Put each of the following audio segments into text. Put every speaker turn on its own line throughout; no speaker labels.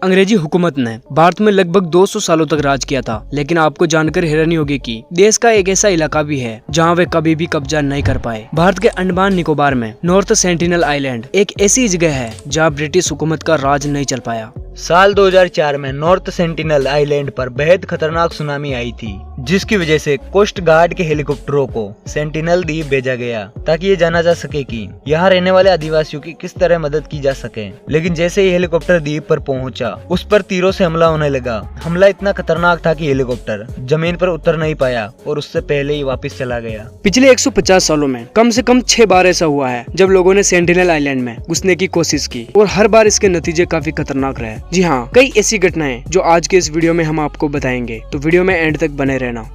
अंग्रेजी हुकूमत ने भारत में लगभग 200 सालों तक राज किया था, लेकिन आपको जानकर हैरानी होगी कि देश का एक ऐसा इलाका भी है जहां वे कभी भी कब्जा नहीं कर पाए। भारत के अंडमान निकोबार में नॉर्थ सेंटिनल आइलैंड एक ऐसी जगह है जहां ब्रिटिश हुकूमत का राज नहीं चल पाया।
साल 2004 में नॉर्थ सेंटिनल आइलैंड पर बेहद खतरनाक सुनामी आई थी, जिसकी वजह से कोस्ट गार्ड के हेलीकॉप्टरों को सेंटिनल द्वीप भेजा गया ताकि ये जाना जा सके कि यहाँ रहने वाले आदिवासियों की किस तरह मदद की जा सके। लेकिन जैसे ही हेलीकॉप्टर द्वीप पर पहुंचा, उस पर तीरों से हमला होने लगा। हमला इतना खतरनाक था कि हेलीकॉप्टर जमीन पर उतर नहीं पाया और उससे पहले ही वापस चला गया।
पिछले 150 सालों में कम से कम 6 बार ऐसा हुआ है जब लोगों ने सेंटिनल आइलैंड में घुसने की कोशिश की और हर बार इसके नतीजे काफी खतरनाक रहे। जी हाँ, कई ऐसी घटनाएं जो आज के इस वीडियो में हम आपको बताएंगे, तो वीडियो में एंड तक बने रहना।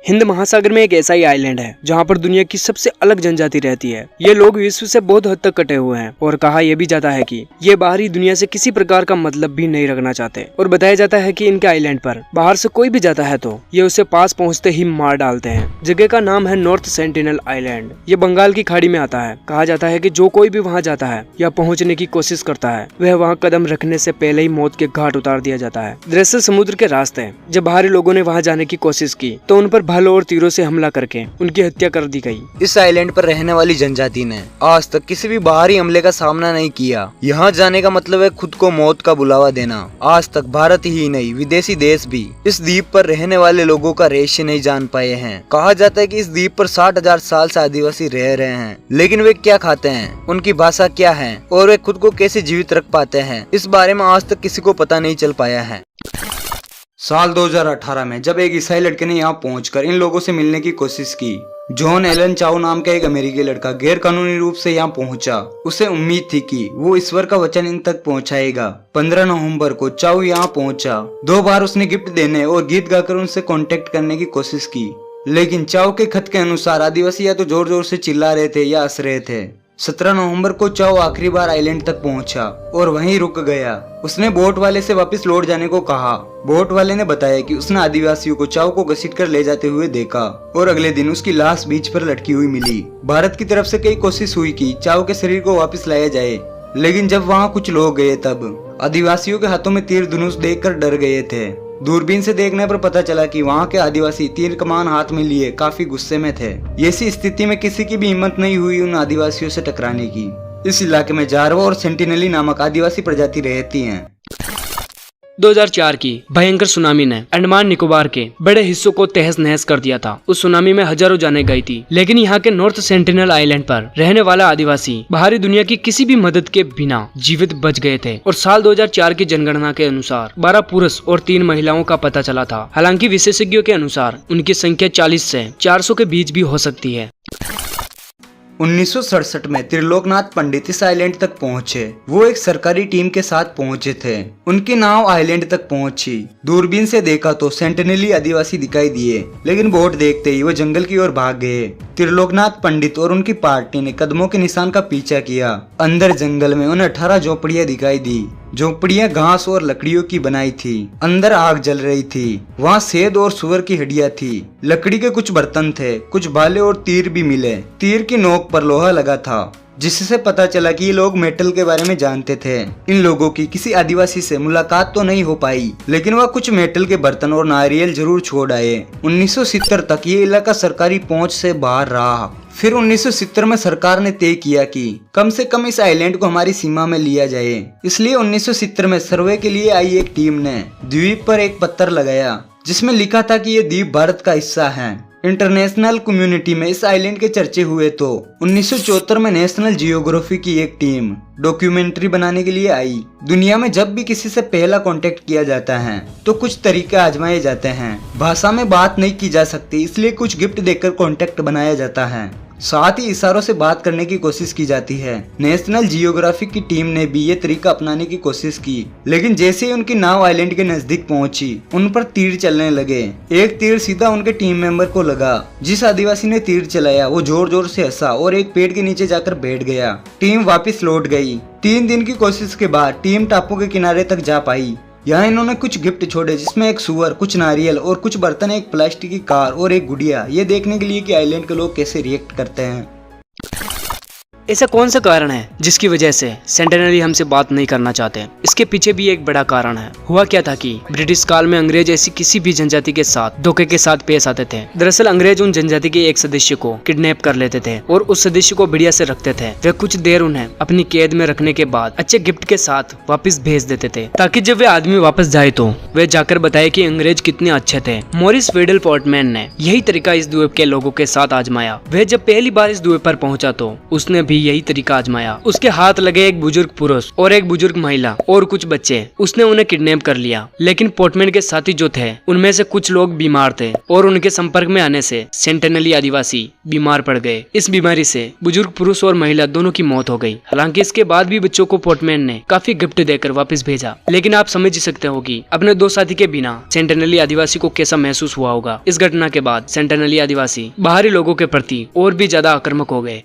हिंद महासागर में एक ऐसा ही आइलैंड है जहाँ पर दुनिया की सबसे अलग जनजाति रहती है। ये लोग विश्व से बहुत हद तक कटे हुए हैं और कहा यह भी जाता है कि ये बाहरी दुनिया से किसी प्रकार का मतलब भी नहीं रखना चाहते और बताया जाता है कि इनके आइलैंड पर बाहर से कोई भी जाता है तो ये उसे पास पहुँचते ही मार डालते हैं। जगह का नाम है नॉर्थ सेंटिनल आइलैंड। ये बंगाल की खाड़ी में आता है। कहा जाता है कि जो कोई भी वहाँ जाता है या पहुँचने की कोशिश करता है वह वहाँ कदम रखने से पहले ही मौत के घाट उतार दिया जाता है। दरअसल समुद्र के रास्ते जब बाहरी लोगों ने वहाँ जाने की कोशिश की तो उन पर भालों और तीरों से हमला करके उनकी हत्या कर दी गई।
इस आइलैंड पर रहने वाली जनजाति ने आज तक किसी भी बाहरी हमले का सामना नहीं किया। यहाँ जाने का मतलब है खुद को मौत का बुलावा देना। आज तक भारत ही नहीं, विदेशी देश भी इस द्वीप पर रहने वाले लोगों का रहस्य नहीं जान पाए हैं। कहा जाता है कि इस द्वीप पर 60,000 साल से आदिवासी रह रहे हैं, लेकिन वे क्या खाते हैं, उनकी भाषा क्या है और वे खुद को कैसे जीवित रख पाते हैं, इस बारे में आज तक किसी को पता नहीं चल पाया है। साल 2018 में जब एक ईसाई लड़के ने यहाँ पहुंचकर इन लोगों से मिलने की कोशिश की, जॉन एलन चाउ नाम का एक अमेरिकी लड़का गैर कानूनी रूप से यहाँ पहुंचा। उसे उम्मीद थी कि वो ईश्वर का वचन इन तक पहुंचाएगा। 15 नवंबर को चाउ यहाँ पहुंचा। 2 बार उसने गिफ्ट देने और गीत गाकर उनसे कांटेक्ट करने की कोशिश की, लेकिन चाउ के खत के अनुसार आदिवासी या तो जोर जोर से चिल्ला रहे थे या हंस रहे थे। 17 नवंबर को चाउ आखिरी बार आइलैंड तक पहुंचा और वहीं रुक गया। उसने बोट वाले से वापस लौट जाने को कहा। बोट वाले ने बताया कि उसने आदिवासियों को चाउ को घसीटकर ले जाते हुए देखा और अगले दिन उसकी लाश बीच पर लटकी हुई मिली। भारत की तरफ से कई कोशिश हुई कि चाउ के शरीर को वापस लाया जाए, लेकिन जब वहाँ कुछ लोग गए तब आदिवासियों के हाथों में तीर धनुष देखकर डर गए थे। दूरबीन से देखने पर पता चला कि वहाँ के आदिवासी तीर कमान हाथ में लिए काफी गुस्से में थे। ऐसी स्थिति में किसी की भी हिम्मत नहीं हुई उन आदिवासियों से टकराने की। इस इलाके में जारवा और सेंटिनली नामक आदिवासी प्रजाति रहती हैं।
2004 की भयंकर सुनामी ने अंडमान निकोबार के बड़े हिस्सों को तहस नहस कर दिया था। उस सुनामी में हजारों जानें गई थी, लेकिन यहाँ के नॉर्थ सेंटिनल आइलैंड पर रहने वाला आदिवासी बाहरी दुनिया की किसी भी मदद के बिना जीवित बच गए थे। और साल 2004 की जनगणना के अनुसार 12 पुरुष और 3 महिलाओं का पता चला था। हालांकि विशेषज्ञों के अनुसार उनकी संख्या 40 से 400 के बीच भी हो सकती है।
1967 में त्रिलोकनाथ पंडित इस आइलैंड तक पहुंचे। वो एक सरकारी टीम के साथ पहुंचे थे। उनकी नाव आइलैंड तक पहुंची। दूरबीन से देखा तो सेंटिनली आदिवासी दिखाई दिए, लेकिन बोट देखते ही वो जंगल की ओर भाग गए। त्रिलोकनाथ पंडित और उनकी पार्टी ने कदमों के निशान का पीछा किया। अंदर जंगल में उन्हें 18 झोपड़ियां दिखाई दी। झोपड़ियां घास और लकड़ियों की बनाई थी। अंदर आग जल रही थी। वहाँ सेद और सुअर की हड्डियां थी। लकड़ी के कुछ बर्तन थे। कुछ भाले और तीर भी मिले। तीर की नोक पर लोहा लगा था, जिससे पता चला कि ये लोग मेटल के बारे में जानते थे। इन लोगों की किसी आदिवासी से मुलाकात तो नहीं हो पाई, लेकिन वह कुछ मेटल के बर्तन और नारियल जरूर छोड़ आए। 1970 तक ये इलाका सरकारी पहुंच से बाहर रहा। फिर 1970 में सरकार ने तय किया कि कम से कम इस आइलैंड को हमारी सीमा में लिया जाए। इसलिए 1970 में सर्वे के लिए आई एक टीम ने द्वीप पर एक पत्थर लगाया, जिसमें लिखा था कि ये द्वीप भारत का हिस्सा है। इंटरनेशनल कम्युनिटी में इस आइलैंड के चर्चे हुए तो 1974 में नेशनल जियोग्राफी की एक टीम डॉक्यूमेंट्री बनाने के लिए आई। दुनिया में जब भी किसी से पहला कांटेक्ट किया जाता है तो कुछ तरीके आजमाए जाते हैं। भाषा में बात नहीं की जा सकती, इसलिए कुछ गिफ्ट देकर कांटेक्ट बनाया जाता है। साथ ही इशारों से बात करने की कोशिश की जाती है। नेशनल जियोग्राफिक की टीम ने भी ये तरीका अपनाने की कोशिश की, लेकिन जैसे ही उनकी नाव आइलैंड के नजदीक पहुंची, उन पर तीर चलने लगे। एक तीर सीधा उनके टीम मेंबर को लगा। जिस आदिवासी ने तीर चलाया वो जोर जोर से हंसा और एक पेड़ के नीचे जाकर बैठ गया। टीम वापस लौट गई। 3 दिन की कोशिश के बाद टीम टापू के किनारे तक जा पाई। यहाँ इन्होंने कुछ गिफ्ट छोड़े, जिसमें एक सुअर, कुछ नारियल और कुछ बर्तन, एक प्लास्टिक की कार और एक गुड़िया, ये देखने के लिए कि आइलैंड के लोग कैसे रिएक्ट करते हैं।
ऐसा कौन सा कारण है जिसकी वजह से सेंटिनली हमसे बात नहीं करना चाहते? इसके पीछे भी एक बड़ा कारण है। हुआ क्या था कि ब्रिटिश काल में अंग्रेज ऐसी किसी भी जनजाति के साथ धोखे के साथ पेश आते थे। दरअसल अंग्रेज उन जनजाति के एक सदस्य को किडनैप कर लेते थे और उस सदस्य को बढ़िया से रखते थे। वे कुछ देर उन्हें अपनी कैद में रखने के बाद अच्छे गिफ्ट के साथ वापस भेज देते थे, ताकि जब वे आदमी वापस जाए तो वे जाकर बताए कि अंग्रेज कितने अच्छे थे। मॉरिस वेडल पोर्टमैन ने यही तरीका इस द्वीप के लोगों के साथ आजमाया। वह जब पहली बार इस द्वीप पर पहुंचा तो उसने भी यही तरीका आजमाया। उसके हाथ लगे एक बुजुर्ग पुरुष और एक बुजुर्ग महिला और कुछ बच्चे। उसने उन्हें किडनैप कर लिया, लेकिन पोर्टमैन के साथी जो थे उनमें से कुछ लोग बीमार थे और उनके संपर्क में आने से सेंटिनली आदिवासी बीमार पड़ गए। इस बीमारी से बुजुर्ग पुरुष और महिला दोनों की मौत हो गई। हालांकि इसके बाद भी बच्चों को पोर्टमैन ने काफी गिफ्ट देकर वापस भेजा, लेकिन आप समझ सकते हो कि अपने दो साथी के बिना सेंटिनली आदिवासी को कैसा महसूस हुआ होगा। इस घटना के बाद सेंटिनली आदिवासी बाहरी लोगों के प्रति और भी ज्यादा आक्रामक हो गए।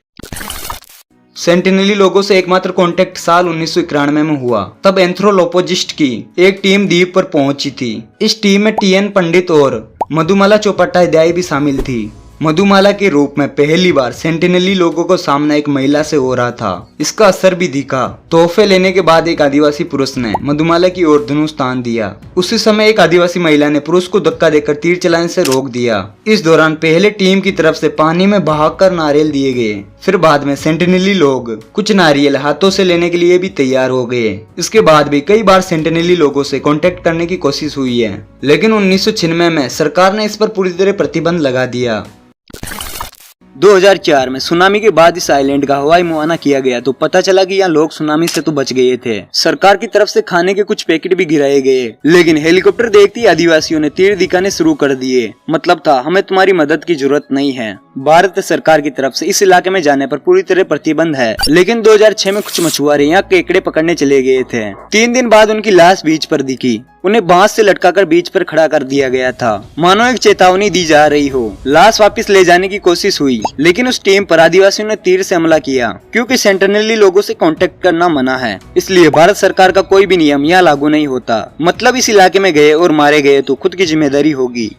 सेंटिनली लोगों से एकमात्र कांटेक्ट साल 1991 में हुआ। तब एंथ्रोपोलॉजिस्ट की एक टीम द्वीप पर पहुंची थी। इस टीम में टीएन पंडित और मधुमाला चट्टोपाध्याय भी शामिल थी। मधुमाला के रूप में पहली बार सेंटिनली लोगों को सामना एक महिला से हो रहा था। इसका असर भी दिखा। तोहफे लेने के बाद एक आदिवासी पुरुष ने मधुमाला की ओर धनुष तान दिया। उसी समय एक आदिवासी महिला ने पुरुष को धक्का देकर तीर चलाने से रोक दिया। इस दौरान पहले टीम की तरफ से पानी में बहाकर नारियल दिए गए। फिर बाद में सेंटिनली लोग कुछ नारियल हाथों से लेने के लिए भी तैयार हो गए। इसके बाद भी कई बार सेंटिनली लोगों से कांटेक्ट करने की कोशिश हुई है, लेकिन 1996 में सरकार ने इस पर पूरी तरह प्रतिबंध लगा दिया। 2004 में सुनामी के बाद इस आइलैंड का हवाई मुआयना किया गया तो पता चला कि यहाँ लोग सुनामी से तो बच गए थे। सरकार की तरफ से खाने के कुछ पैकेट भी गिराए गए, लेकिन हेलीकॉप्टर देखते ही आदिवासियों ने तीर दिखाने शुरू कर दिए। मतलब था हमें तुम्हारी मदद की जरूरत नहीं है। भारत सरकार की तरफ से इस इलाके में जाने पर पूरी तरह प्रतिबंध है, लेकिन 2006 में कुछ मछुआरे यहाँ केकड़े पकड़ने चले गए थे। 3 दिन बाद उनकी लाश बीच पर दिखी। उन्हें बांस से लटकाकर बीच पर खड़ा कर दिया गया था, मानो एक चेतावनी दी जा रही हो। लाश वापस ले जाने की कोशिश हुई, लेकिन उस टीम पर आदिवासियों ने तीर से हमला किया। क्योंकि सेंटिनली लोगों से कांटेक्ट करना मना है, इसलिए भारत सरकार का कोई भी नियम यहाँ लागू नहीं होता। मतलब इस इलाके में गए और मारे गए तो खुद की जिम्मेदारी होगी।